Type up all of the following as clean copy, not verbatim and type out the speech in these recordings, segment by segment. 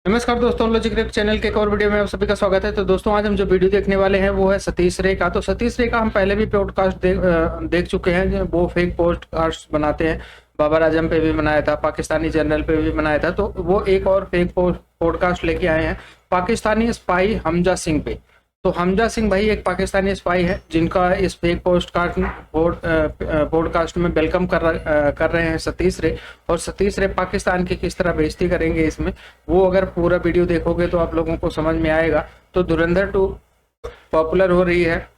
नमस्कार दोस्तों, logic create channel के एक और वीडियो में आप सभी का स्वागत है। तो दोस्तों आज हम जो वीडियो देखने वाले हैं वो है सतीश रे का। तो सतीश रे का हम पहले भी पॉडकास्ट देख चुके हैं। वो फेक पॉडकास्ट बनाते हैं। बाबर आजम पे भी बनाया था, पाकिस्तानी जनरल पे भी बनाया था। तो वो एक और फेक पॉडकास्ट लेके आए हैं पाकिस्तानी स्पाई हमजा सिंह पे। तो हमजा सिंह भाई एक पाकिस्तानी स्पाई है जिनका इस फेक पॉडकास्ट में वेलकम कर रहे हैं सतीश रे। और सतीश रे पाकिस्तान की किस तरह बेइज्जती करेंगे इसमें, वो अगर पूरा वीडियो देखोगे तो आप लोगों को समझ में आएगा। तो धुरंधर 2 पॉपुलर हो रही है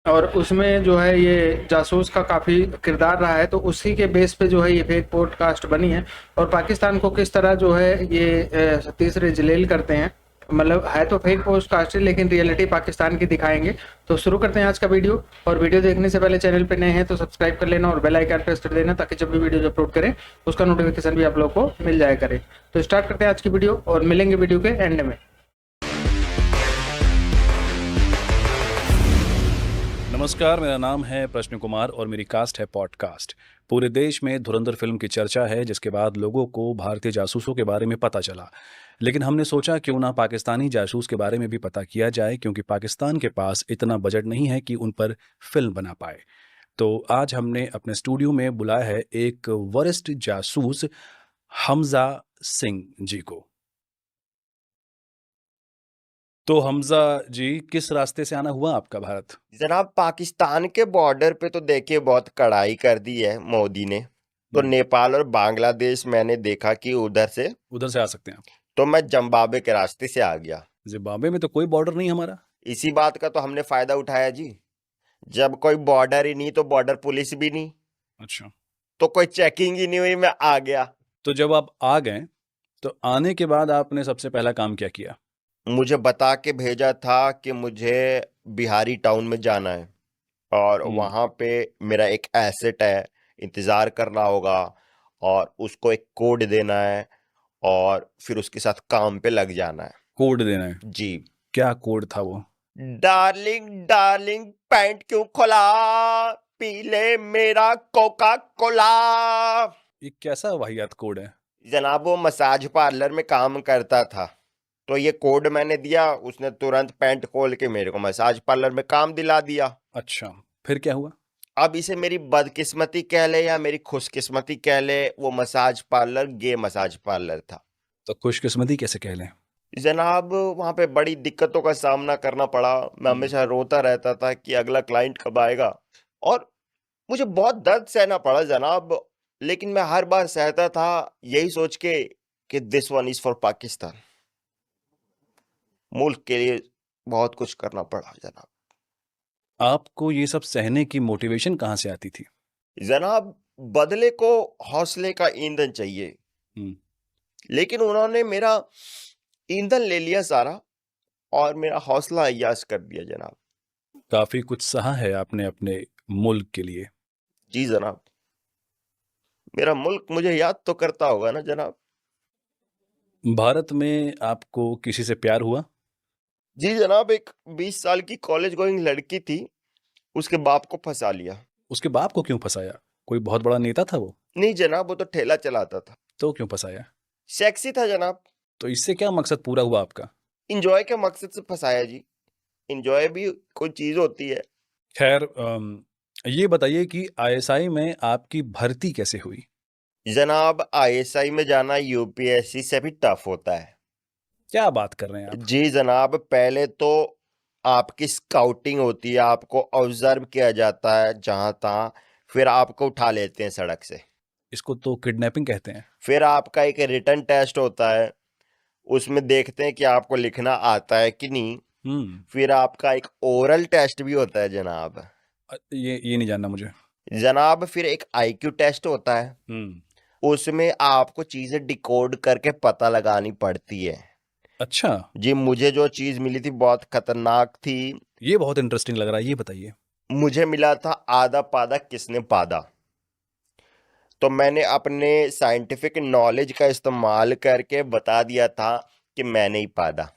और उसमें जो है ये जासूस का काफ़ी किरदार रहा है। तो उसी के बेस पे जो है ये फेक पॉडकास्ट बनी है और पाकिस्तान को किस तरह जो है ये सतीश रे जलील करते हैं। मतलब है तो फेक पॉडकास्ट लेकिन रियलिटी पाकिस्तान की दिखाएंगे। तो शुरू करते हैं आज का वीडियो। और वीडियो देखने से पहले चैनल पे नए हैं तो सब्सक्राइब कर लेना और बेल आइकन प्रेस कर देना ताकि जब भी वीडियो अपलोड करें उसका नोटिफिकेशन भी आप लोगों को मिल जाया करे। तो स्टार्ट करते हैं आज की वीडियो और मिलेंगे वीडियो के एंड में। नमस्कार, मेरा नाम है प्रश्न कुमार और मेरी कास्ट है पॉडकास्ट। पूरे देश में धुरंधर फिल्म की चर्चा है जिसके बाद लोगों को भारतीय जासूसों के बारे में पता चला। लेकिन हमने सोचा क्यों ना पाकिस्तानी जासूस के बारे में भी पता किया जाए, क्योंकि पाकिस्तान के पास इतना बजट नहीं है कि उन पर फिल्म बना पाए। तो आज हमने अपने स्टूडियो में बुलाया है एक वरिष्ठ जासूस हमजा सिंह जी को। तो हमजा जी, किस रास्ते से आना हुआ आपका भारत? जनाब, पाकिस्तान के बॉर्डर पे तो देखिए बहुत कड़ाई कर दी है मोदी ने। तो नेपाल और बांग्लादेश मैंने देखा कि उधर से आ सकते हैं आप। तो मैं जिम्बाब्वे के रास्ते से आ गया। जिम्बाब्वे में तो कोई बॉर्डर नहीं हमारा। इसी बात का तो हमने फायदा उठाया जी। जब कोई बॉर्डर ही नहीं तो बॉर्डर पुलिस भी नहीं, अच्छा, तो कोई चेकिंग ही नहीं हुई, मैं आ गया। तो जब आप आ गए तो आने के बाद आपने सबसे पहला काम क्या किया? मुझे बता के भेजा था कि मुझे बिहारी टाउन में जाना है और वहां पे मेरा एक एसेट है, इंतजार करना होगा और उसको एक कोड देना है और फिर उसके साथ काम पे लग जाना है। कोड देना है? जी। क्या कोड था वो? डार्लिंग डार्लिंग पैंट क्यों खोला, पी ले मेरा कोका कोला। ये कैसा वाहियात कोड है? जनाब, वो मसाज पार्लर में काम करता था तो ये कोड मैंने दिया, उसने तुरंत पैंट खोल के मेरे को मसाज पार्लर में काम दिला दिया। अच्छा, फिर क्या हुआ? अब इसे मेरी बदकिस्मती कह ले या मेरी खुशकिस्मती कह ले, वो मसाज पार्लर गे मसाज पार्लर था। तो खुशकिस्मती कैसे कह लें? जनाब, वहां पे बड़ी दिक्कतों का सामना करना पड़ा। मैं हमेशा रोता रहता था कि अगला क्लाइंट कब आएगा और मुझे बहुत दर्द सहना पड़ा जनाब। लेकिन मैं हर बार सहता था यही सोच के कि this one is for Pakistan. मुल्क के लिए बहुत कुछ करना पड़ा जनाब। आपको ये सब सहने की मोटिवेशन कहाँ से आती थी? जनाब, बदले को हौसले का ईंधन चाहिए, हम्म, लेकिन उन्होंने मेरा ईंधन ले लिया सारा और मेरा हौसला अय्याश कर दिया जनाब। काफी कुछ सहा है आपने अपने मुल्क के लिए। जी जनाब, मेरा मुल्क मुझे याद तो करता होगा ना जनाब। भारत में आपको किसी से प्यार हुआ? जी जनाब, एक 20 साल की कॉलेज गोइंग लड़की थी, उसके बाप को फंसा लिया। उसके बाप को क्यों फंसाया? कोई बहुत बड़ा नेता था वो? नहीं जनाब, वो तो ठेला चलाता था। तो क्यों फंसाया? सेक्सी था जनाब। तो इससे क्या मकसद पूरा हुआ आपका? इंजॉय के मकसद से फंसाया जी। इंजॉय भी कोई चीज होती है। खैर, ये बताइए कि आईएसआई में आपकी भर्ती कैसे हुई? जनाब, आईएसआई में जाना यूपीएससी से भी टफ होता है। क्या बात कर रहे हैं आप? जी जनाब, पहले तो आपकी स्काउटिंग होती है, आपको ऑब्जर्व किया जाता है जहां तहां, फिर आपको उठा लेते हैं सड़क से। इसको तो किडनैपिंग कहते हैं। फिर आपका एक रिटन टेस्ट होता है, उसमें देखते हैं कि आपको लिखना आता है कि नहीं। फिर आपका एक ओरल टेस्ट भी होता है जनाब। ये नहीं जानना मुझे। जनाब, फिर एक आईक्यू टेस्ट होता है, उसमें आपको चीजें डिकोड करके पता लगानी पड़ती है। अच्छा, जी, मुझे जो चीज मिली थी बहुत खतरनाक थी। ये बहुत इंटरेस्टिंग लग रहा है, ये बताइए। मुझे मिला था आधा पादा किसने पादा। तो मैंने अपने साइंटिफिक नॉलेज का इस्तेमाल करके बता दिया था कि मैंने ही पादा।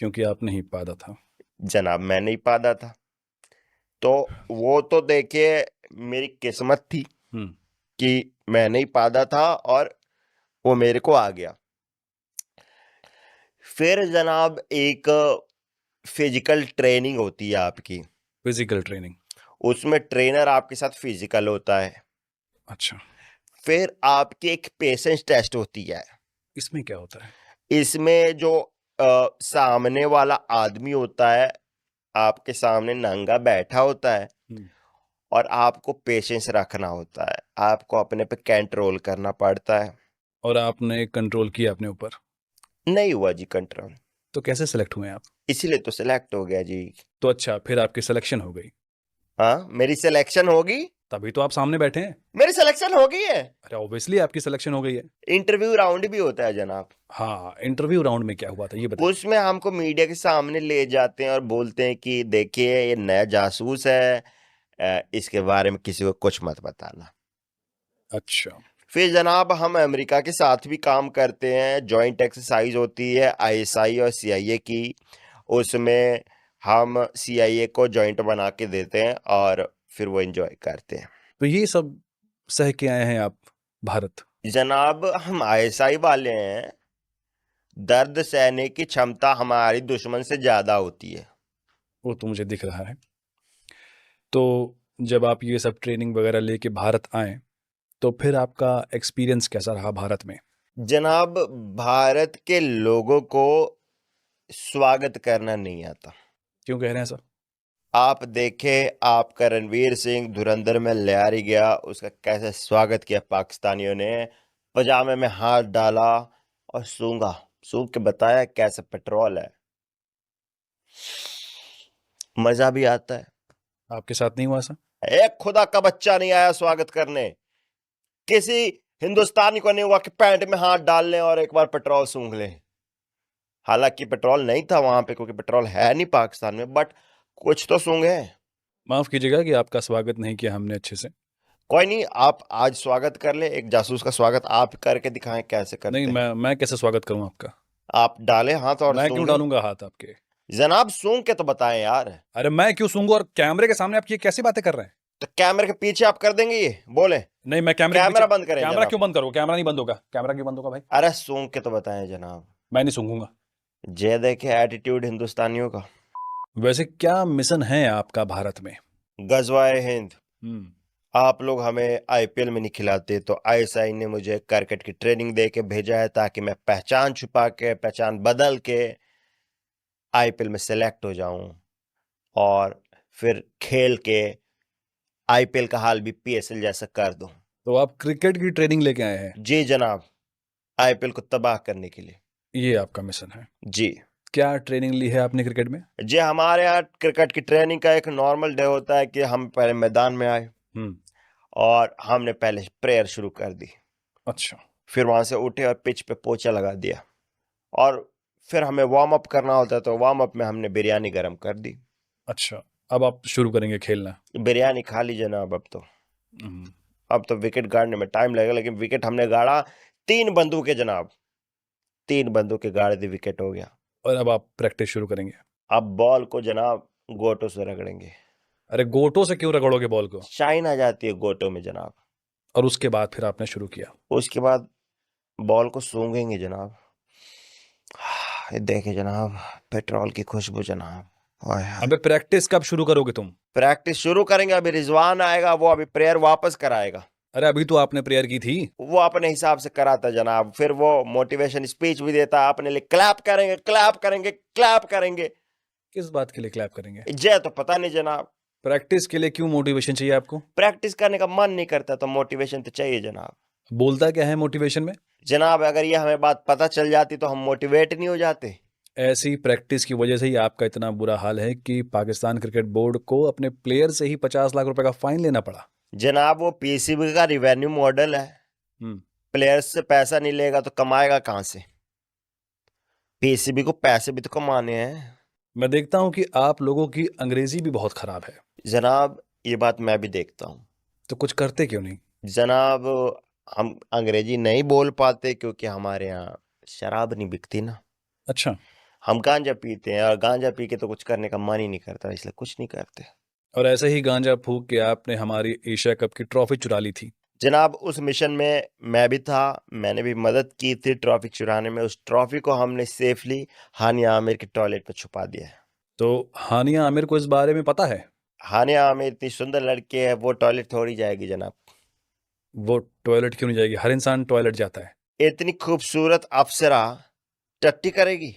क्योंकि आप नहीं पादा था। जनाब, मैंने ही पादा था। तो वो तो देखिए मेरी किस्मत थी कि मैंने ही पादा था और वो मेरे को आ गया। फिर जनाब एक फिजिकल ट्रेनिंग होती है आपकी, फिजिकल ट्रेनिंग। उसमें ट्रेनर आपके साथ फिजिकल होता है। अच्छा, फिर आपकी एक पेशेंस टेस्ट होती है। इसमें क्या होता है? इसमें जो सामने वाला आदमी होता है, आपके सामने नंगा बैठा होता है हम्म, और आपको पेशेंस रखना होता है, आपको अपने पे कंट्रोल करना पड़ता है। और आपने कंट्रोल किया अपने ऊपर, नहीं हुआ जी कंट्रोल, तो कैसे सेलेक्ट हुए आप? इसीलिए तो सिलेक्ट हो गया जी। तो अच्छा, फिर आपकी सिलेक्शन हो गई, हाँ, मेरी सिलेक्शन होगी, तभी तो आप सामने बैठे हैं। मेरी सिलेक्शन हो गई है। अरे ऑब्वियसली आपकी सिलेक्शन हो गई है। इंटरव्यू राउंड भी होता है जनाब, हाँ, इंटरव्यू राउंड में क्या हुआ था ये बताइए। उसमें हमको मीडिया के सामने ले जाते हैं और बोलते हैं कि देखिए ये नया जासूस है, इसके बारे में किसी को कुछ मत बताना। अच्छा, फिर जनाब हम अमेरिका के साथ भी काम करते हैं, जॉइंट एक्सरसाइज होती है आईएसआई और सीआईए की, उसमें हम सीआईए को जॉइंट बना के देते हैं और फिर वो एंजॉय करते हैं। तो ये सब सह के आए हैं आप भारत? जनाब हम आईएसआई वाले हैं, दर्द सहने की क्षमता हमारी दुश्मन से ज्यादा होती है। वो तो मुझे दिख रहा है। तो जब आप ये सब ट्रेनिंग वगैरह लेके भारत आए, तो फिर आपका एक्सपीरियंस कैसा रहा भारत में? जनाब भारत के लोगों को स्वागत करना नहीं आता। क्यों कह रहे हैं सर? आप देखें, आपका रणवीर सिंह धुरंधर में लियारी गया, उसका कैसे स्वागत किया पाकिस्तानियों ने, पजामे में हाथ डाला और सूंघ के बताया कैसे पेट्रोल है। मजा भी आता है। आपके साथ नहीं हुआ सर? एक खुदा का बच्चा नहीं आया स्वागत करने, किसी हिंदुस्तानी को नहीं हुआ कि पैंट में हाथ डाल लें और एक बार पेट्रोल सूंघ लें। हालांकि पेट्रोल नहीं था वहां पे, क्योंकि पेट्रोल है नहीं पाकिस्तान में, बट कुछ तो सूंघे। माफ कीजिएगा कि आपका स्वागत नहीं किया हमने अच्छे से। कोई नहीं, आप आज स्वागत कर ले, एक जासूस का स्वागत आप करके दिखाएं कैसे करते नहीं, हैं। मैं कैसे स्वागत करूं आपका? आप डालें हाथ और मैं क्यों सूंघें। डालूंगा हाथ आपके? जनाब सूंघ के तो बताएं यार। अरे मैं क्यों सूंघूं, और कैमरे के सामने आप ये कैसी बातें कर रहे हैं? तो कैमरे के पीछे आप कर देंगे ये, बोले। नहीं, मैं कैमरे के कैमरा पीछे बंद करें कैमरा जनाब। क्यों बंद करूं? कैमरा नहीं बंद होगा। कैमरा क्यों बंद होगा भाई? अरे सूंघ के तो बताएं जनाब। मैं नहीं सूंघूंगा। जे देखे एटीट्यूड हिंदुस्तानियों का। वैसे क्या मिशन है आपका भारत में? गजवाए हिंद। हम्म। आप लोग हमें आईपीएल में नहीं खिलाते, तो आईएसआई ने मुझे क्रिकेट की ट्रेनिंग दे के भेजा है, ताकि मैं पहचान छुपा के, पहचान बदल के आईपीएल में सेलेक्ट हो जाऊं और फिर खेल के आईपीएल का हाल भी पीएसएल जैसा कर दूं। तो आप क्रिकेट की ट्रेनिंग लेके आए हैं? जी जनाब, आईपीएल को तबाह करने के लिए। ये आपका मिशन है? जी क्या ट्रेनिंग ली है आपने क्रिकेट में? जी, हमारे यहाँ क्रिकेट की ट्रेनिंग का एक नॉर्मल डे होता है कि हम पहले मैदान में आए हम्म। और हमने पहले प्रेयर शुरू कर दी, अच्छा। फिर वहां से उठे और पिच पे पोछा लगा दिया, और फिर हमें वार्म अप करना होता है, तो वार्म अप में हमने बिरयानी गर्म कर दी। अच्छा, अब आप शुरू करेंगे खेलना? बिरयानी खा ली जनाब। हम्म। अब तो विकेट गाड़ने में टाइम लगेगा, लेकिन विकेट हमने गाड़ा 3 बंदूकें जनाब, 3 बंदूकें गाड़ दी, विकेट हो गया। और अब आप प्रैक्टिस शुरू करेंगे? अब बॉल को जनाब गोटों से रगड़ेंगे। अरे गोटों से क्यों रगड़ोगे बॉल को? शाइन आ जाती है गोटों में जनाब। और उसके बाद फिर आपने शुरू किया? उसके बाद बॉल को सूंघेंगे जनाब। ये देखे जनाब, पेट्रोल की खुशबू जनाब। ओए हाय। अबे प्रैक्टिस कब शुरू करोगे तुम? प्रैक्टिस शुरू करेंगे, अभी रिजवान आएगा, वो अभी प्रेयर वापस कराएगा। अरे अभी तो आपने प्रेयर की थी। वो अपने हिसाब से कराता जनाब, फिर वो मोटिवेशन स्पीच भी देता है अपने लिए। क्लैप करेंगे, क्लैप करेंगे, क्लैप करेंगे। किस बात के लिए क्लैप करेंगे? जय तो पता नहीं जनाब। प्रैक्टिस के लिए क्यों मोटिवेशन चाहिए आपको? प्रैक्टिस करने का मन नहीं करता तो मोटिवेशन तो चाहिए जनाब। बोलता क्या है मोटिवेशन में? जनाब अगर ये हमें बात पता चल जाती तो हम मोटिवेट नहीं हो जाते। ऐसी प्रैक्टिस की वजह से ही आपका इतना बुरा हाल है कि पाकिस्तान क्रिकेट बोर्ड को अपने प्लेयर से ही 50 लाख रुपए का फाइन लेना पड़ा। जनाब वो पीसीबी का रिवेन्यू मॉडल है, प्लेयर्स से पैसा नहीं लेगा तो कमाएगा कहां से? पीसीबी को पैसे भी तो कमाने हैं। मैं देखता हूं कि आप लोगों की अंग्रेजी भी बहुत खराब है। जनाब ये बात मैं भी देखता हूँ। तो कुछ करते क्यों नहीं? जनाब हम अंग्रेजी नहीं बोल पाते क्योंकि हमारे यहाँ शराब नहीं बिकती ना। अच्छा। हम गांजा पीते हैं और गांजा पी के तो कुछ करने का मन ही नहीं करता, इसलिए कुछ नहीं करते। और ऐसे ही गांजा फूक के आपने हमारी एशिया कप की ट्रॉफी चुरा ली थी। जनाब उस मिशन में मैं भी था, मैंने भी मदद की थी ट्रॉफी चुराने में। उस ट्रॉफी को हमने सेफली हानिया आमिर के टॉयलेट में छुपा दिया है। तो हानिया आमिर को इस बारे में पता है? हानिया आमिर इतनी सुंदर लड़की है, वो टॉयलेट थोड़ी जाएगी जनाब। वो टॉयलेट क्यों नहीं जाएगी? हर इंसान टॉयलेट जाता है। इतनी खूबसूरत अप्सरा टट्टी करेगी?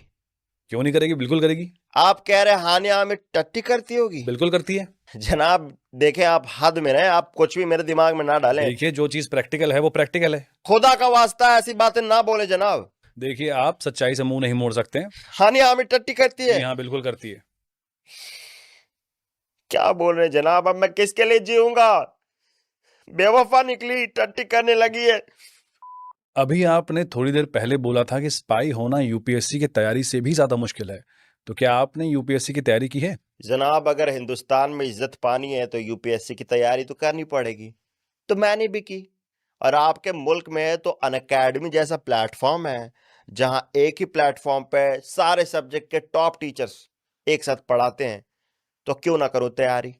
क्यों नहीं करेगी? बिल्कुल करेगी। आप कह रहे हैं हानिया आमिर टट्टी करती होगी? बिल्कुल करती है। जनाब देखें, आप हद में रहें, आप कुछ भी मेरे दिमाग में ना डालें। देखिए, जो चीज प्रैक्टिकल है वो प्रैक्टिकल है। खुदा का वास्ता ऐसी बातें ना बोले जनाब। देखिए, आप सच्चाई से मुंह नहीं मोड़ सकते हैं। हानिया आमिर टट्टी करती है? जी हाँ, बिल्कुल करती है। क्या बोल रहे हैं जनाब? अब मैं किसके लिए जीऊंगा? बेवफा निकली, टट्टी करने लगी है। अभी आपने थोड़ी देर पहले बोला था कि स्पाई होना यूपीएससी की तैयारी से भी ज्यादा मुश्किल है। तो क्या आपने यूपीएससी की तैयारी की है? जनाब अगर हिंदुस्तान में इज्जत पानी है तो यूपीएससी की तैयारी तो करनी पड़ेगी। तो मैंने भी की। और आपके मुल्क में तो अनअकैडमी जैसा प्लेटफॉर्म है, जहां एक ही प्लेटफॉर्म पे सारे सब्जेक्ट के टॉप टीचर्स एक साथ पढ़ाते हैं। तो क्यों ना करो तैयारी।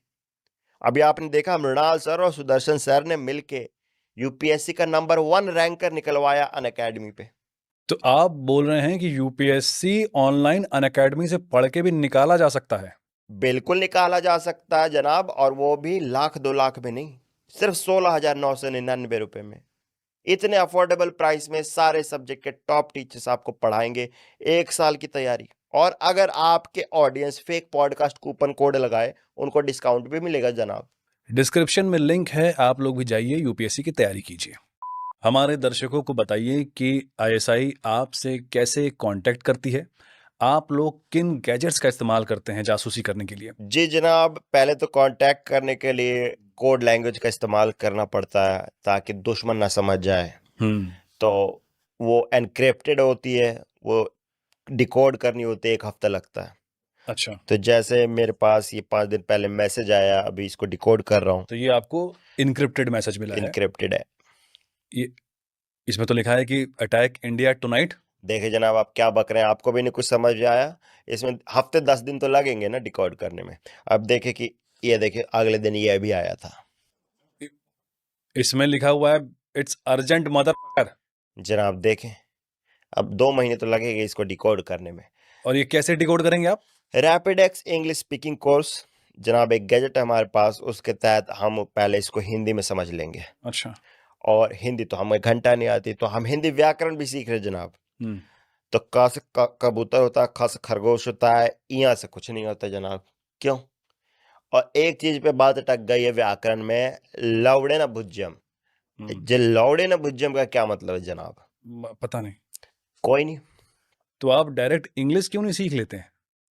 अभी आपने देखा, मृणाल सर और सुदर्शन सर ने मिलके यूपीएससी का नंबर 1 रैंकर निकलवाया अनअकैडमी पे। तो आप बोल रहे हैं कि यूपीएससी ऑनलाइन अनअकैडमी से पढ़ के भी निकाला जा सकता है? बिल्कुल निकाला जा सकता है जनाब, और वो भी लाख 2 लाख में नहीं, सिर्फ 16,999 रुपए में। इतने अफोर्डेबल प्राइस में सारे सब्जेक्ट के टॉप टीचर्स आपको पढ़ाएंगे 1 साल की तैयारी। और अगर आपके audience fake podcast coupon code लगाए, उनको डिस्काउंट भी मिलेगा जनाब। डिस्क्रिप्शन में लिंक है, आप लोग भी जाइए यूपीएससी की तैयारी कीजिए। हमारे दर्शकों को बताइए कि आईएसआई आपसे कैसे कांटेक्ट करती है। आप लोग किन गैजेट्स का इस्तेमाल करते हैं जासूसी करने के लिए? जी जनाब, पहले तो कांटेक्ट करने के लिए कोड लैंग्वेज का इस्तेमाल करना पड़ता है ताकि दुश्मन ना समझ जाए। तो वो एनक्रिप्टेड होती है, वो डिकोड करनी होती है, 1 हफ्ता लगता है। अच्छा, तो जैसे मेरे पास ये 5 दिन पहले मैसेज आया, अभी इसको डिकोड कर रहा हूँ। तो ये आपको इनक्रिप्टेड मैसेज मिला है। इनक्रिप्टेड है। ये इसमें तो लिखा है कि अटैक इंडिया टुनाइट। देखिए जनाब, आप क्या बक रहे हैं? आपको भी नहीं कुछ समझ में आया? इसमें हफ्ते 10 दिन तो लगेंगे ना डिकोड करने में। अब देखे कि ये देखिए, अगले दिन ये भी आया था। इसमें लिखा हुआ है इट्स अर्जेंट मदर। जनाब देखें, अब 2 महीने तो लगेंगे इसको डिकोड करने में। और ये कैसे डिकोड करेंगे आप? Rapid x English speaking course जनाब, एक गैजेट है हमारे पास, उसके तहत हम पहले इसको हिंदी में समझ लेंगे। अच्छा। और हिंदी तो हमें घंटा नहीं आती, तो हम हिंदी व्याकरण भी सीख रहे जनाब। हम्म। तो क से कबूतर होता है, ख से खरगोश होता है, इया से कुछ नहीं होता जनाब। क्यों? और एक चीज पे बात अटक गई है व्याकरण में, लौड़े न भुज्यम। जे लौड़े न भुज्यम का क्या मतलब है जनाब? पता नहीं। कोई नहीं। तो आप डायरेक्ट इंग्लिश क्यों नहीं सीख लेते हैं?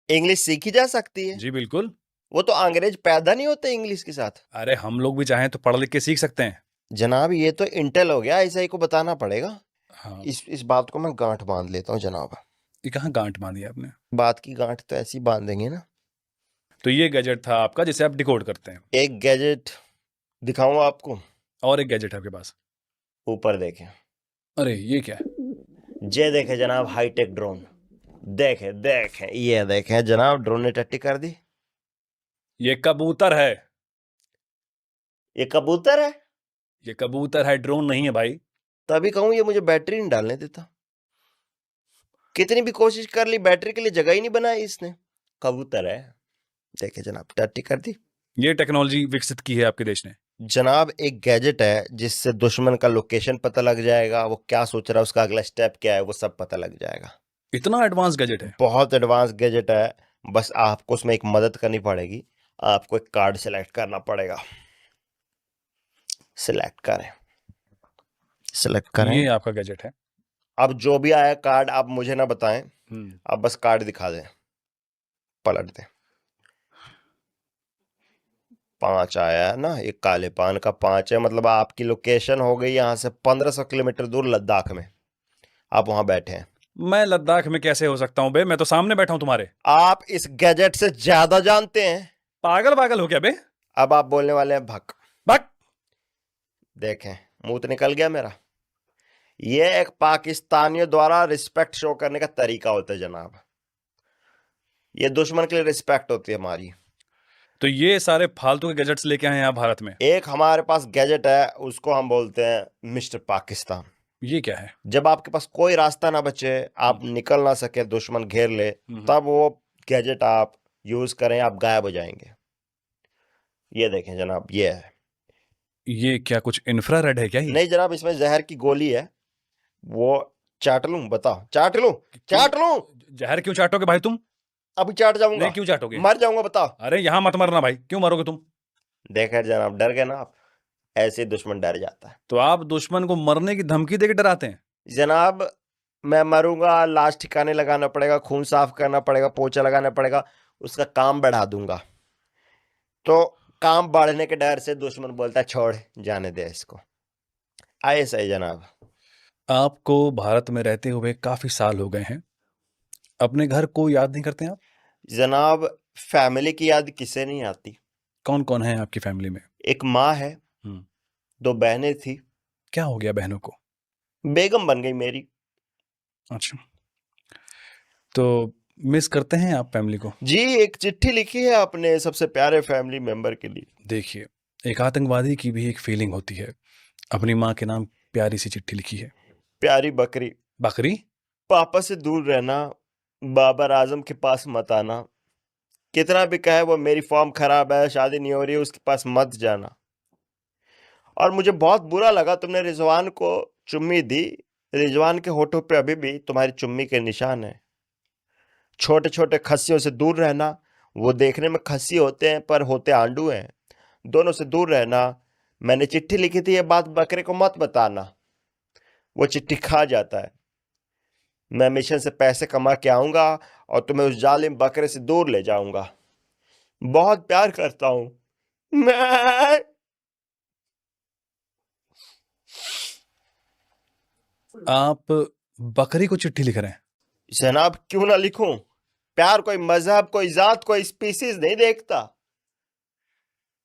इंग्लिश सीखी जा सकती है। जी बिल्कुल। वो तो अंग्रेज पैदा नहीं होते इंग्लिश के साथ। अरे हम लोग भी चाहें तो पढ़ लिख के सीख सकते हैं। जनाब ये तो इंटेल हो गया, ऐसा ही को बताना पड़ेगा। हाँ। इस बात को मैं गांठ बांध लेता हूँ जनाब। ये कहाँ गांठ बांधी आपने? बात की गांठ तो ऐसी बांधेंगे ना। तो ये गैजेट था आपका जिसे आप डिकोड करते हैं। एक गैजेट दिखाऊं आपको? और एक गैजेट है आपके पास? ऊपर देखें। अरे ये क्या है? ये देखे जनाब, हाईटेक ड्रोन। देखे देखे, ये देखे जनाब, ड्रोन ने टट्टी कर दी। ये कबूतर है। ये कबूतर है? ये कबूतर है, ड्रोन नहीं है भाई। तभी कहूं ये मुझे बैटरी नहीं डालने देता। कितनी भी कोशिश कर ली, बैटरी के लिए जगह ही नहीं बनाई इसने। कबूतर है। देखे जनाब, टट्टी कर दी। ये टेक्नोलॉजी विकसित की है आपके देश ने? जनाब एक गैजेट है जिससे दुश्मन का लोकेशन पता लग जाएगा, वो क्या सोच रहा है, उसका अगला स्टेप क्या है, वो सब पता लग जाएगा। इतना एडवांस गैजेट है? बहुत एडवांस गैजेट है। बस आपको उसमें एक मदद करनी पड़ेगी। आपको एक कार्ड सेलेक्ट करना पड़ेगा। सिलेक्ट करें, सिलेक्ट करें। ये आपका गैजेट है? अब जो भी आया कार्ड आप मुझे ना बताएं, आप बस कार्ड दिखा दें, पलट दें। 5 आया है ना, एक काले पान का 5 है, मतलब आपकी लोकेशन हो गई यहाँ से 1500 किलोमीटर दूर लद्दाख में। आप वहां बैठे हैं। मैं लद्दाख में कैसे हो सकता हूँ बे? मैं तो सामने बैठा हूँ तुम्हारे। आप इस गैजेट से ज्यादा जानते हैं। पागल पागल हो क्या बे? अब आप बोलने वाले हैं भक भक। देखें, मुंह तो निकल गया मेरा। यह एक पाकिस्तानियों द्वारा रिस्पेक्ट शो करने का तरीका होता है जनाब। ये दुश्मन के लिए रिस्पेक्ट होती है हमारी। तो ये सारे फालतू के गैजेट्स लेके आए हैं आप भारत में, एक हमारे पास गैजेट है, उसको हम बोलते हैं मिस्टर पाकिस्तान। ये क्या है? जब आपके पास कोई रास्ता ना बचे, आप निकल ना सके, दुश्मन घेर ले, तब वो गैजेट आप यूज करें, आप गायब हो जाएंगे। ये देखें जनाब, ये है। ये क्या कुछ इंफ्रारेड है क्या ये? नहीं जनाब, इसमें जहर की गोली है। वो चाट लूं? बताओ, चाट लूं? चाट लूं? जहर क्यों चाटोगे भाई तुम? अभी चाट जाऊंगा। नहीं, क्यों चाटोगे? मर जाऊंगा, बताओ। अरे यहाँ मत मरना भाई, क्यों मरोगे तुम? देखा जनाब, डर गए ना आप? ऐसे दुश्मन डर जाता है तो आप दुश्मन को मरने की धमकी देके डराते हैं? जनाब। मैं मरूंगा, लाश ठिकाने लगाना पड़ेगा, खून साफ करना पड़ेगा, पोछा लगाना पड़ेगा, उसका काम बढ़ा दूंगा। तो काम बढ़ने के डर से दुश्मन बोलता है छोड़, जाने दे इसको। आए सही जनाब। आपको भारत में रहते हुए काफी साल हो गए हैं, अपने घर को याद नहीं करते आप? जनाब, फैमिली की याद किसे नहीं आती? कौन कौन है आपकी फैमिली में? एक माँ है, हम्म, 2 बहनें थी, क्या हो गया बहनों को? बेगम बन गई मेरी। अच्छा, तो मिस करते हैं आप फैमिली को? जी, एक चिट्ठी लिखी है अपने सबसे प्यारे फैमिली मेंबर के लिए। देखिए, एक आतंकवादी की भी एक फीलिंग होती है, अपनी माँ के नाम प्यारी सी चिट्ठी लिखी है। प्यारी बकरी, बकरी? पापा से दूर रहना, बाबर आजम के पास मत आना, कितना भी कहे वो मेरी फॉर्म खराब है, शादी नहीं हो रही, उसके पास मत जाना। और मुझे बहुत बुरा लगा, तुमने रिजवान को चुम्मी दी, रिजवान के होठों पे अभी भी तुम्हारी चुम्मी के निशान है। छोटे छोटे खस्सियों से दूर रहना, वो देखने में खस्सी होते हैं पर होते आंडू हैं, दोनों से दूर रहना। मैंने चिट्ठी लिखी थी, ये बात बकरे को मत बताना, वो चिट्ठी खा जाता है। मैं मिशन से पैसे कमा के आऊंगा और तुम्हें उस जालिम बकरे से दूर ले जाऊंगा। बहुत प्यार करता हूं मैं। आप बकरी को चिट्ठी लिख रहे हैं? जनाब, क्यों ना लिखूं? प्यार कोई मजहब, कोई जात, कोई स्पीसीज नहीं देखता,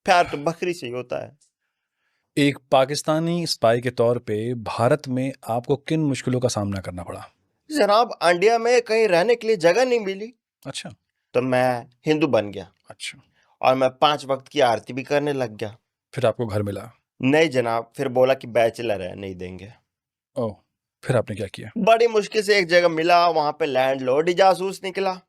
प्यार तो बकरी से ही होता है। एक पाकिस्तानी स्पाई के तौर पे भारत में आपको किन मुश्किलों का सामना करना पड़ा? जनाब, इंडिया में कहीं रहने के लिए जगह नहीं मिली, अच्छा। तो मैं हिंदू बन गया अच्छा, और मैं 5 वक्त की आरती भी करने लग गया। फिर आपको घर मिला? नहीं जनाब, फिर बोला कि बैचलर है, नहीं देंगे। ओह, फिर आपने क्या किया? बड़ी मुश्किल से एक जगह मिला, वहां पे लैंडलॉर्ड ही जासूस निकला।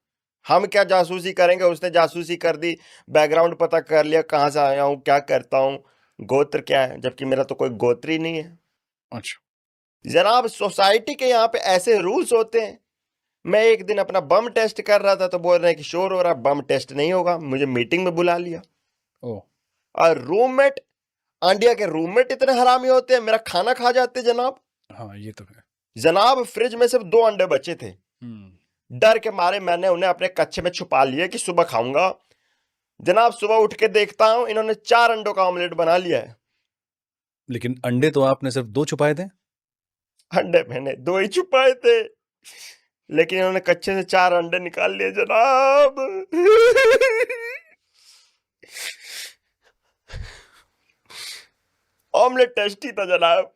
हम क्या जासूसी करेंगे, उसने जासूसी कर दी, बैकग्राउंड पता कर लिया, कहाँ से आया हूँ, क्या करता हूँ, गोत्र क्या है, जबकि मेरा तो कोई गोत्र ही नहीं है। अच्छा। जनाब, सोसाइटी के यहाँ पे ऐसे रूल्स होते हैं। मैं एक दिन अपना बम टेस्ट कर रहा था, तो बोल रहे हैं कि शोर हो रहा, बम टेस्ट नहीं होगा, मुझे मीटिंग में बुला लिया। ओह। और रूममेट, इंडिया के रूममेट इतने हरामी होते हैं, मेरा खाना खा जाते जनाब। हाँ, ये तो है। जनाब, फ्रिज में सिर्फ 2 अंडे बचे थे, डर के मारे मैंने उन्हें अपने कच्चे में छुपा लिए कि सुबह खाऊंगा। जनाब, सुबह उठ के देखता हूं, इन्होंने 4 अंडों का ऑमलेट बना लिया है। लेकिन अंडे तो आपने सिर्फ 2 छुपाए थे? अंडे मैंने 2 ही छुपाए थे, लेकिन इन्होंने कच्चे से 4 अंडे निकाल लिए जनाब। ऑमलेट टेस्टी था जनाब,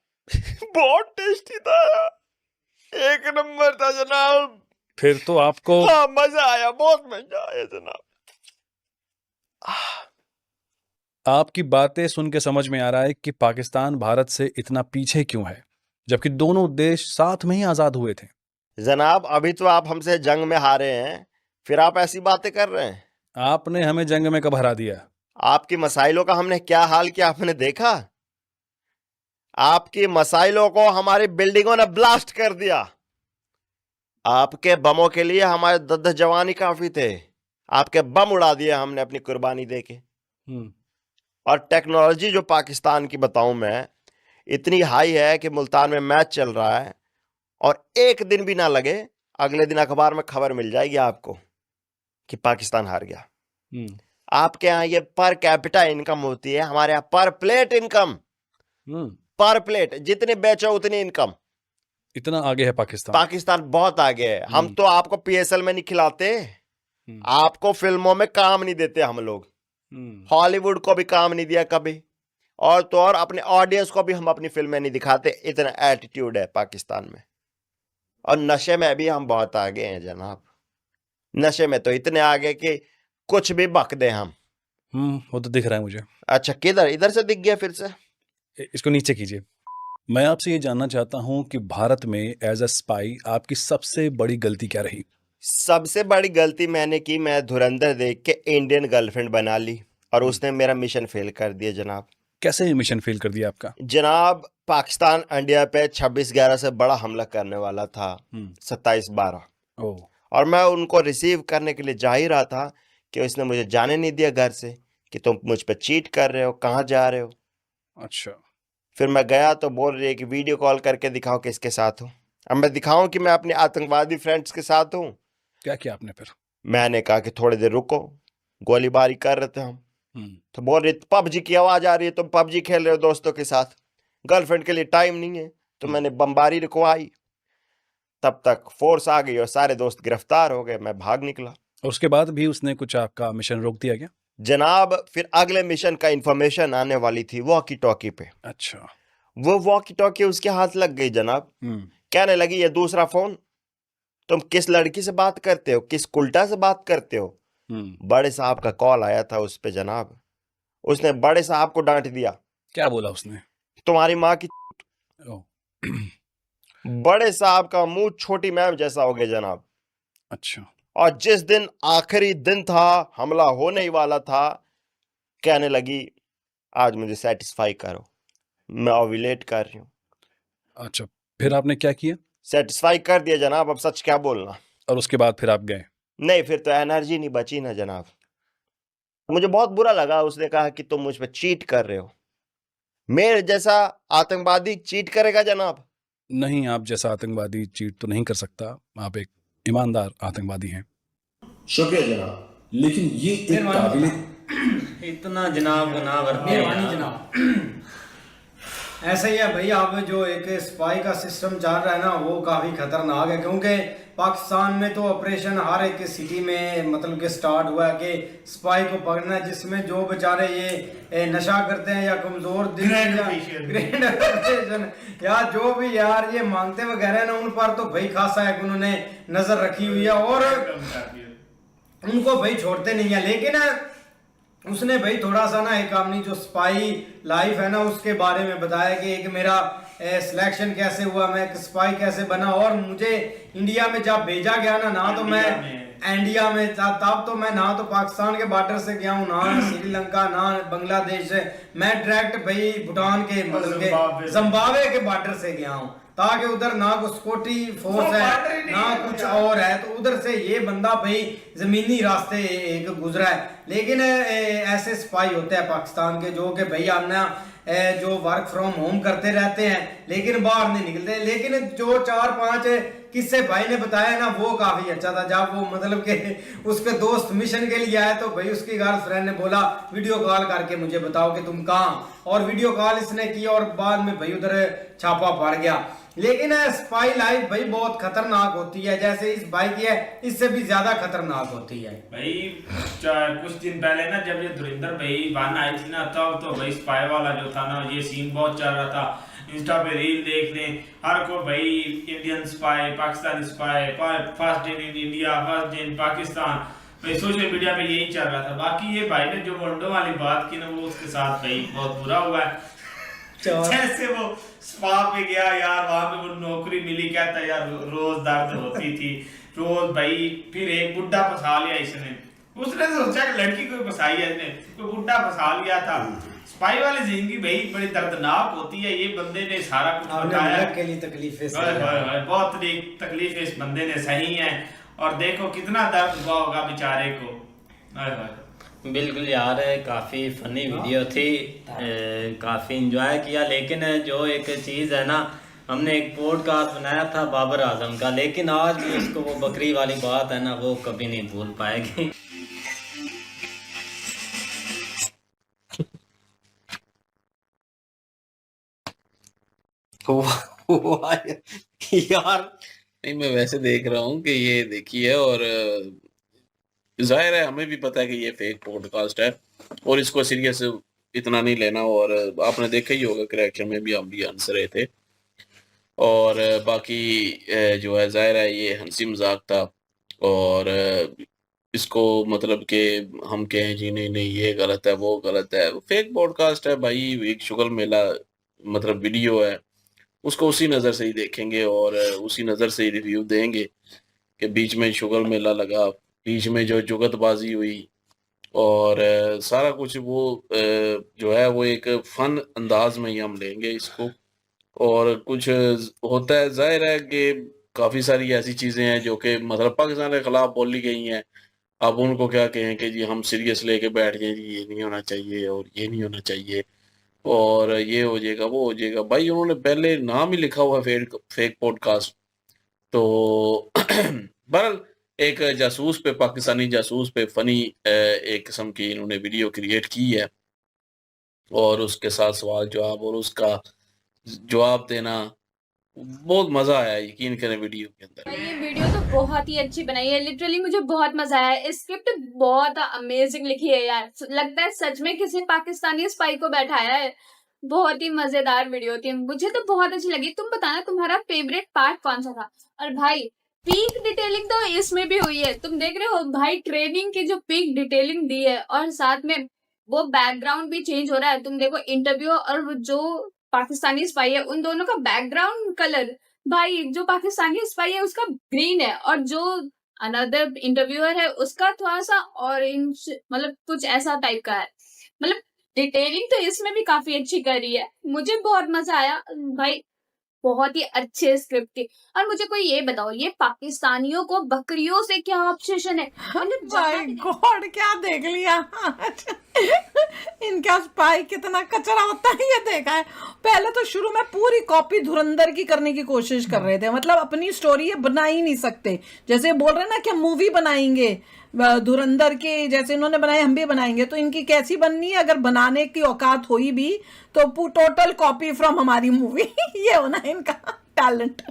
बहुत टेस्टी था, एक नंबर था जनाब। फिर तो आपको हाँ, मजा आया, बहुत मजा आया जनाब। आपकी बातें सुन के समझ में आ रहा है कि पाकिस्तान भारत से इतना पीछे क्यों है, जबकि दोनों देश साथ में ही आजाद हुए थे। जनाब, अभी तो आप हमसे जंग में हारे हैं, फिर आप ऐसी बातें कर रहे हैं। आपने हमें जंग में कब हरा दिया? आपकी मसाइलों का हमने क्या हाल किया, आपने देखा? आपकी मसाइलों को हमारी बिल्डिंगों ने ब्लास्ट कर दिया। आपके बमों के लिए हमारे 10 जवान ही काफी थे, आपके बम उड़ा दिए हमने अपनी कुर्बानी देके। और टेक्नोलॉजी जो पाकिस्तान की बताऊं मैं, इतनी हाई है कि मुल्तान में मैच चल रहा है और एक दिन भी ना लगे, अगले दिन अखबार में खबर मिल जाएगी आपको कि पाकिस्तान हार गया। आपके यहाँ ये पर कैपिटा इनकम होती है, हमारे यहाँ पर प्लेट इनकम। पर प्लेट जितने बेचो उतनी इनकम। इतना आगे है पाकिस्तान? पाकिस्तान बहुत आगे है। हम तो आपको पीएसएल में नहीं खिलाते, आपको फिल्मों में काम नहीं देते हम लोग, हॉलीवुड को भी काम नहीं दिया कभी, और तो और अपने ऑडियंस को भी हम अपनी फिल्में नहीं दिखाते, इतना एटीट्यूड है पाकिस्तान में। और नशे में भी हम बहुत आगे हैं जनाब, नशे में तो इतने आगे कि कुछ भी बक दे हम। वो तो दिख रहा है मुझे। अच्छा, किधर? इधर से दिख गया फिर से? इसको नीचे कीजिए। मैं आपसे ये जानना चाहता हूँ कि भारत में एज अ स्पाई आपकी सबसे बड़ी गलती क्या रही? सबसे बड़ी गलती मैंने की, मैं धुरंधर देख के इंडियन गर्लफ्रेंड बना ली और उसने मेरा मिशन फेल कर दिया जनाब। कैसे मिशन फेल कर दिया आपका? जनाब, पाकिस्तान इंडिया पे 26/11 से बड़ा हमला करने वाला था, 27/12, ओह, और मैं उनको रिसीव करने के लिए जा ही रहा था कि उसने मुझे जाने नहीं दिया घर से, कि तुम मुझ पे चीट कर रहे हो, कहाँ जा रहे हो। अच्छा। फिर मैं गया तो बोल रही है कि वीडियो कॉल करके दिखाओ किसके साथ हूँ। अब मैं दिखाऊं कि मैं अपने आतंकवादी फ्रेंड्स के साथ हूँ? क्या किया आपने फिर? मैंने कहा कि थोड़ी देर रुको, गोलीबारी कर रहे थे हम। तो बोल रही पबजी की आवाज आ रही है, तुम पबजी खेल रहे हो दोस्तों के साथ, गर्लफ्रेंड के लिए टाइम नहीं है। तो मैंने बमबारी रुकवाई, तब तक फोर्स आ गई और सारे दोस्त गिरफ्तार हो गए, मैं भाग निकला। और उसके बाद भी उसने कुछ आपका मिशन रोक दिया क्या? जनाब, फिर अगले मिशन का इंफॉर्मेशन आने वाली थी वॉकी टॉकी पे। अच्छा। वो वॉकी टॉकी उसके हाथ लग गई जनाब। कहने लगी ये दूसरा फोन, तुम किस लड़की से बात करते हो, किस उल्टा से बात करते हो। बड़े साहब का कॉल आया था उस पे जनाब, उसने बड़े साहब को डांट दिया। क्या बोला उसने? तुम्हारी माँ की। ओह, बड़े साहब का मुंह छोटी मैम जैसा हो गया जनाब। अच्छा। और जिस दिन आखिरी दिन था, हमला होने ही वाला था, कहने लगी आज मुझे सेटिस्फाई करो, मैं ओव्यूलेट कर रही हूँ। अच्छा, फिर आपने क्या किया? सेटिस्फाई कर दिया जनाब, अब सच क्या बोलना। और उसके बाद फिर आप गए? नहीं, फिर तो एनर्जी नहीं बची ना जनाब। मुझे बहुत बुरा लगा, उसने कहा कि तुम मुझ पे चीट कर रहे हो। मेरे जैसा आतंकवादी चीट करेगा जनाब? नहीं, आप जैसा आतंकवादी चीट तो नहीं कर सकता, आप एक ईमानदार आतंकवादी हैं। शुक्रिया जनाब, लेकिन ये एक काबिल इतना जनाब गुनाह करते हैं मेहरबानी जनाब। ऐसा ही है भाई, अब जो एक स्पाई का सिस्टम चल रहा है ना, वो काफ़ी खतरनाक है, क्योंकि पाकिस्तान में तो ऑपरेशन हर एक सिटी में मतलब कि स्टार्ट हुआ है कि स्पाई को पकड़ना है, जिसमें जो बेचारे ये नशा करते हैं या कमज़ोर दिल ग्रैंड ऑपरेशन या जो भी यार ये मांगते वगैरह ना, उन पर तो भाई खासा है उन्होंने नज़र रखी हुई है और उनको भाई छोड़ते नहीं है। लेकिन उसने भाई थोड़ा सा ना एक अपनी जो स्पाई लाइफ है ना उसके बारे में बताया कि एक मेरा सिलेक्शन कैसे हुआ, मैं एक स्पाई कैसे बना, और मुझे इंडिया में जब भेजा गया ना तो मैं इंडिया में तब तो मैं ना तो पाकिस्तान के बॉर्डर से गया हूँ, ना श्रीलंका, ना बांग्लादेश से, मैं डायरेक्ट भाई भूटान के मतलब के जिम्बाब्वे के बॉर्डर से गया हूँ, ताकि उधर ना कोई सिक्योरिटी फोर्स है ना कुछ और है, तो उधर से ये बंदा भाई जमीनी रास्ते एक गुजरा है। लेकिन ऐसे स्पाई होते हैं पाकिस्तान के जो कि भाई हमने जो वर्क फ्रॉम होम करते रहते हैं लेकिन बाहर नहीं निकलते। लेकिन जो 4-5 किस्से भाई ने बताया ना वो काफी अच्छा था। जब वो मतलब के उसके दोस्त मिशन के लिए आए तो भाई उसकी गर्लफ्रेंड ने बोला वीडियो कॉल करके मुझे बताओ कि तुम कहाँ, और वीडियो कॉल इसने की और बाद में भाई उधर छापा पड़ गया। लेकिन स्पाई लाइफ भाई बहुत खतरनाक होती है, जैसे इस भाई की है इससे भी ज्यादा खतरनाक होती है भाई। कुछ दिन पहले ना जब ये धुरिंदर भाई बान आई थी ना, तब तो भाई स्पाई वाला जो था ना ये सीन बहुत चल रहा था। इंस्टा पे रील देख लें, हर को भाई Indian spy, Pakistani spy, first day in India, first day in Pakistan, भाई सोशल मीडिया पे यही चल रहा था। बाकी ये भाई ने जो मोन्डो वाली बात की ना वो उसके साथ भाई बहुत बुरा हुआ है। जैसे वो स्पा पे गया यार, वहां पे वो नौकरी मिली, कहता यार रोज दर्द होती थी रोज भाई। फिर एक बुड्ढा फंसा लिया इसने, उसने सोचा कि लड़की को फंसाई है इसने, कोई बुड्ढा फंसा लिया था। स्पाई वाली जिंदगी भाई बड़ी दर्दनाक होती है। ये बंदे ने सारा कुछ बताया के लिए तकलीफें बहुत तकलीफ इस बंदे ने सही है, और देखो कितना दर्द हुआ होगा बेचारे को। बिल्कुल यार, काफ़ी फ़नी वीडियो थी, काफ़ी इंजॉय किया। लेकिन जो एक चीज़ है ना, हमने एक पॉडकास्ट बनाया था बाबर आजम का, लेकिन आज भी उसको वो बकरी वाली बात है ना वो कभी नहीं भूल पाएगी। यार नहीं, मैं वैसे देख रहा हूँ कि ये देखिए, और जाहिर है हमें भी पता है कि ये फेक पॉडकास्ट है और इसको सीरियस इतना नहीं लेना। और आपने देखा ही होगा क्रैक्शन में भी हम भी हंस रहे थे, और बाकी जो है जाहिर है ये हंसी मजाक था। और इसको मतलब कि हम कहें जी नहीं नहीं ये गलत है वो गलत है, फेक पॉडकास्ट है भाई, एक शुगल मेला मतलब वीडियो है, उसको उसी नज़र से ही देखेंगे और उसी नज़र से ही रिव्यू देंगे कि बीच में शुगल मेला लगा, बीच में जो जुगतबाजी हुई और सारा कुछ वो जो है वो एक फन अंदाज में ही हम लेंगे इसको। और कुछ होता है, जाहिर है कि काफ़ी सारी ऐसी चीज़ें हैं जो कि मतलब पाकिस्तान के खिलाफ बोली गई हैं, अब उनको क्या कहें कि जी हम सीरियस लेके बैठ जाएं जी ये नहीं होना चाहिए और ये नहीं होना चाहिए और ये हो जाएगा वो हो जाएगा। भाई उन्होंने पहले नाम ही लिखा हुआ है फेक फेक पॉडकास्ट। तो बहरहाल एक जासूस पे, पाकिस्तानी जासूस पे फनी एक किस्म की इन्होंने वीडियो क्रिएट की है और उसके साथ सवाल जवाब और उसका जवाब देना, बहुत मजा आया यकीन करें वीडियो के अंदर। ये वीडियो तो बहुत ही अच्छी बनाई है, लिटरली मुझे बहुत मजा आया। स्क्रिप्ट बहुत अमेजिंग लिखी है यार, लगता है सच में किसी पाकिस्तानी स्पाई को बैठाया है। बहुत ही मजेदार वीडियो थी, मुझे तो बहुत अच्छी लगी। तुम बताना तुम्हारा फेवरेट पार्ट कौन सा था। और भाई पीक डिटेलिंग तो इसमें भी हुई है, तुम देख रहे हो भाई, ट्रेनिंग की जो पीक डिटेलिंग दी है और साथ में वो बैकग्राउंड भी चेंज हो रहा है। तुम देखो इंटरव्यू और वो जो पाकिस्तानी स्पाई है उन दोनों का बैकग्राउंड कलर, भाई जो पाकिस्तानी स्पाई है उसका ग्रीन है और जो अनदर इंटरव्यूअर है उसका थोड़ा सा ऑरेंज, मतलब कुछ ऐसा टाइप का है। मतलब डिटेलिंग तो इसमें भी काफी अच्छी करी है, मुझे बहुत मजा आया भाई। बहुत ही अच्छे स्क्रिप्ट थी। और मुझे कोई ये बताओ, ये पाकिस्तानियों को बकरियों से क्या ऑब्सेशन है? मतलब माय गॉड क्या देख लिया इनका स्पाई कितना कचरा होता है ये देखा है। पहले तो शुरू में पूरी कॉपी धुरंधर की करने की कोशिश कर रहे थे, मतलब अपनी स्टोरी ये बना ही नहीं सकते। जैसे बोल रहे ना कि मूवी बनाएंगे धुरंधर के जैसे इन्होंने बनाए हम भी बनाएंगे, तो इनकी कैसी बननी है? अगर बनाने की औकात हुई भी तो टोटल कॉपी फ्रॉम हमारी मूवी ये होना है इनका टैलेंट।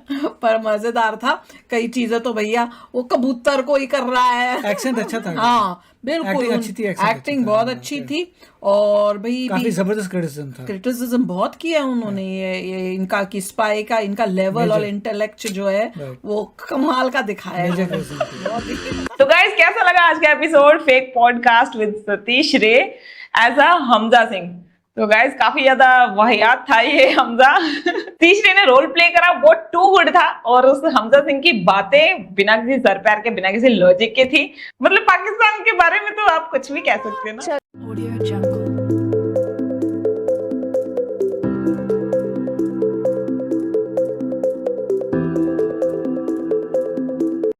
पर मजेदार था, कई चीजें तो भैया वो कबूतर को ही कर रहा है। एक्सेंट अच्छा था। हाँ बिल्कुल, एक्टिंग अच्छी थी, एक्टिंग बहुत अच्छी थी और भाई काफी जबरदस्त क्रिटिसिज्म था। क्रिटिसिज्म बहुत किया उन्होंने, ये इनका कि स्पाई का इनका लेवल और इंटेलेक्ट जो है वो कमाल का दिखाया है। तो गाइस कैसा लगा आज का episode fake podcast with Satish रे एज अ हमजा सिंह? तो गाइस काफी ज्यादा वाहियात था ये हमजा। सतीश रे ने रोल प्ले करा, वो टू गुड था और उस हमजा सिंह की बातें बिना किसी सर पैर के, बिना किसी लॉजिक के थी। मतलब पाकिस्तान के बारे में तो आप कुछ भी कह सकते हैं ना।